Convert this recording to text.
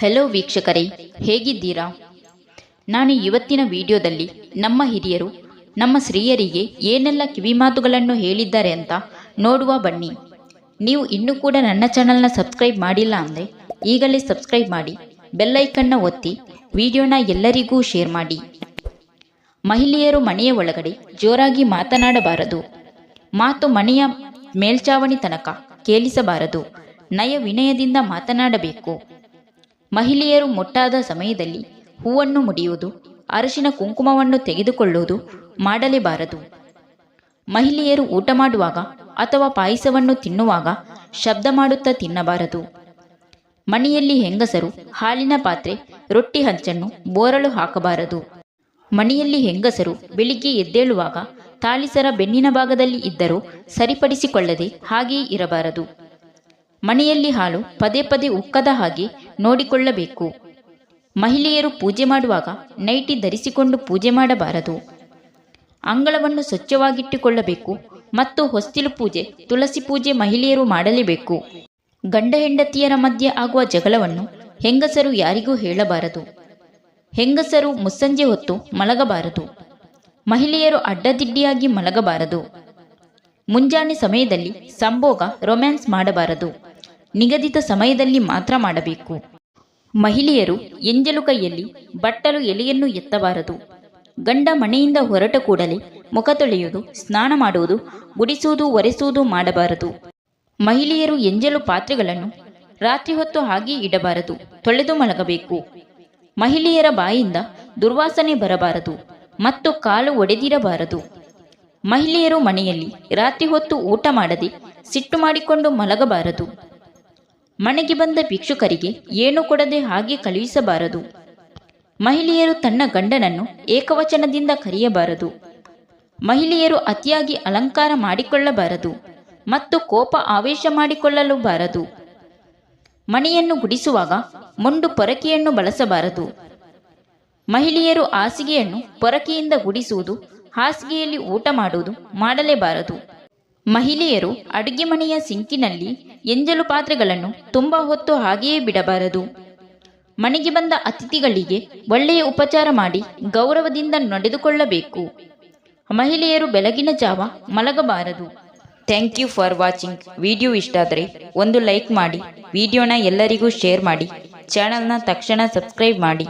Hello ವೀಕ್ಷಕರೇ, ಹೇಗಿದ್ದೀರಾ? ನಾನು ಇವತ್ತಿನ ವಿಡಿಯೋದಲ್ಲಿ ನಮ್ಮ ಹಿರಿಯರು ನಮ್ಮ ಸ್ತ್ರೀಯರಿಗೆ ಏನೆಲ್ಲ ಕಿವಿಮಾತುಗಳನ್ನು ಹೇಳಿದ್ದಾರೆ ಅಂತ ನೋಡುವ ಬನ್ನಿ. ನೀವು ಇನ್ನೂ ಕೂಡ ನನ್ನ ಚಾನಲ್ನ ಸಬ್ಸ್ಕ್ರೈಬ್ ಮಾಡಿಲ್ಲ ಅಂದರೆ ಈಗಲೇ ಸಬ್ಸ್ಕ್ರೈಬ್ ಮಾಡಿ, ಬೆಲ್ಲೈಕನ್ನ ಒತ್ತಿ, ವಿಡಿಯೋನ ಎಲ್ಲರಿಗೂ ಶೇರ್ ಮಾಡಿ. ಮಹಿಳೆಯರು ಮನೆಯ ಒಳಗಡೆ ಜೋರಾಗಿ ಮಾತನಾಡಬಾರದು. ಮಾತು ಮನೆಯ ಮೇಲ್ಚಾವಣಿ ತನಕ ಕೇಳಿಸಬಾರದು. ನಯ ವಿನಯದಿಂದ ಮಾತನಾಡಬೇಕು. ಮಹಿಳೆಯರು ಮೊಟ್ಟಾದ ಸಮಯದಲ್ಲಿ ಹೂವನ್ನು ಮುಡಿಯುವುದು, ಅರಿಶಿನ ಕುಂಕುಮವನ್ನು ತೆಗೆದುಕೊಳ್ಳುವುದು ಮಾಡಲೇಬಾರದು. ಮಹಿಳೆಯರು ಊಟ ಮಾಡುವಾಗ ಅಥವಾ ಪಾಯಸವನ್ನು ತಿನ್ನುವಾಗ ಶಬ್ದ ಮಾಡುತ್ತಾ ತಿನ್ನಬಾರದು. ಮನೆಯಲ್ಲಿ ಹೆಂಗಸರು ಹಾಲಿನ ಪಾತ್ರೆ, ರೊಟ್ಟಿ ಹಂಚನ್ನು ಬೋರಲು ಹಾಕಬಾರದು. ಮನೆಯಲ್ಲಿ ಹೆಂಗಸರು ಬೆಳಿಗ್ಗೆ ಎದ್ದೇಳುವಾಗ ತಾಳಿಸರ ಬೆನ್ನಿನ ಭಾಗದಲ್ಲಿ ಇದ್ದರೂ ಸರಿಪಡಿಸಿಕೊಳ್ಳದೆ ಹಾಗೆಯೇ ಇರಬಾರದು. ಮನೆಯಲ್ಲಿ ಹಾಲು ಪದೇ ಪದೇ ಉಕ್ಕದ ಹಾಗೆ ನೋಡಿಕೊಳ್ಳಬೇಕು. ಮಹಿಳೆಯರು ಪೂಜೆ ಮಾಡುವಾಗ ನೈಟಿ ಧರಿಸಿಕೊಂಡು ಪೂಜೆ ಮಾಡಬಾರದು. ಅಂಗಳವನ್ನು ಸ್ವಚ್ಛವಾಗಿಟ್ಟುಕೊಳ್ಳಬೇಕು ಮತ್ತು ಹೊಸ್ತಿಲು ಪೂಜೆ, ತುಳಸಿ ಪೂಜೆ ಮಹಿಳೆಯರು ಮಾಡಲೇಬೇಕು. ಗಂಡ ಹೆಂಡತಿಯರ ಮಧ್ಯೆ ಆಗುವ ಜಗಳವನ್ನು ಹೆಂಗಸರು ಯಾರಿಗೂ ಹೇಳಬಾರದು. ಹೆಂಗಸರು ಮುಸ್ಸಂಜೆ ಹೊತ್ತು ಮಲಗಬಾರದು. ಮಹಿಳೆಯರು ಅಡ್ಡದಿಡ್ಡಿಯಾಗಿ ಮಲಗಬಾರದು. ಮುಂಜಾನೆ ಸಮಯದಲ್ಲಿ ಸಂಭೋಗ ರೊಮ್ಯಾನ್ಸ್ ಮಾಡಬಾರದು. ನಿಗದಿತ ಸಮಯದಲ್ಲಿ ಮಾತ್ರ ಮಾಡಬೇಕು. ಮಹಿಳೆಯರು ಎಂಜಲು ಕೈಯಲ್ಲಿ ಬಟ್ಟಲು ಎಲೆಯನ್ನು ಎತ್ತಬಾರದು. ಗಂಡ ಮನೆಯಿಂದ ಹೊರಟ ಕೂಡಲೇ ಮುಖ ತೊಳೆಯುವುದು, ಸ್ನಾನ ಮಾಡುವುದು, ಗುಡಿಸುವುದು, ಒರೆಸುವುದು ಮಾಡಬಾರದು. ಮಹಿಳೆಯರು ಎಂಜಲು ಪಾತ್ರೆಗಳನ್ನು ರಾತ್ರಿ ಹೊತ್ತು ಹಾಗೆ ಇಡಬಾರದು, ತೊಳೆದು ಮಲಗಬೇಕು. ಮಹಿಳೆಯರ ಬಾಯಿಂದ ದುರ್ವಾಸನೆ ಬರಬಾರದು ಮತ್ತು ಕಾಲು ಒಡೆದಿರಬಾರದು. ಮಹಿಳೆಯರು ಮನೆಯಲ್ಲಿ ರಾತ್ರಿ ಹೊತ್ತು ಊಟ ಮಾಡದೆ ಸಿಟ್ಟು ಮಾಡಿಕೊಂಡು ಮಲಗಬಾರದು. ಮನೆಗೆ ಬಂದ ಭಿಕ್ಷುಕರಿಗೆ ಏನು ಕೊಡದೆ ಹಾಗೆ ಕಳುಹಿಸಬಾರದು. ಮಹಿಳೆಯರು ತನ್ನ ಗಂಡನನ್ನು ಏಕವಚನದಿಂದ ಕರೆಯಬಾರದು. ಮಹಿಳೆಯರು ಅತಿಯಾಗಿ ಅಲಂಕಾರ ಮಾಡಿಕೊಳ್ಳಬಾರದು ಮತ್ತು ಕೋಪ ಆವೇಶ ಮಾಡಿಕೊಳ್ಳಲು ಬಾರದು. ಮನೆಯನ್ನು ಗುಡಿಸುವಾಗ ಮೊಂಡು ಪೊರಕೆಯನ್ನು ಬಳಸಬಾರದು. ಮಹಿಳೆಯರು ಹಾಸಿಗೆಯನ್ನು ಪೊರಕೆಯಿಂದ ಗುಡಿಸುವುದು, ಹಾಸಿಗೆಯಲ್ಲಿ ಊಟ ಮಾಡುವುದು ಮಾಡಲೇಬಾರದು. ಮಹಿಳೆಯರು ಅಡುಗೆ ಮನೆಯ ಸಿಂಕಿನಲ್ಲಿ ಎಂಜಲು ಪಾತ್ರೆಗಳನ್ನು ತುಂಬ ಹೊತ್ತು ಹಾಗೆಯೇ ಬಿಡಬಾರದು. ಮನೆಗೆ ಬಂದ ಅತಿಥಿಗಳಿಗೆ ಒಳ್ಳೆಯ ಉಪಚಾರ ಮಾಡಿ ಗೌರವದಿಂದ ನಡೆದುಕೊಳ್ಳಬೇಕು. ಮಹಿಳೆಯರು ಬೆಳಗಿನ ಜಾವ ಮಲಗಬಾರದು. Thank you for watching. Video ಇಷ್ಟ ಆದರೆ ಒಂದು ಲೈಕ್ ಮಾಡಿ, ವಿಡಿಯೋನ ಎಲ್ಲರಿಗೂ ಶೇರ್ ಮಾಡಿ, ಚಾನಲ್ನ ತಕ್ಷಣ ಸಬ್ಸ್ಕ್ರೈಬ್ ಮಾಡಿ.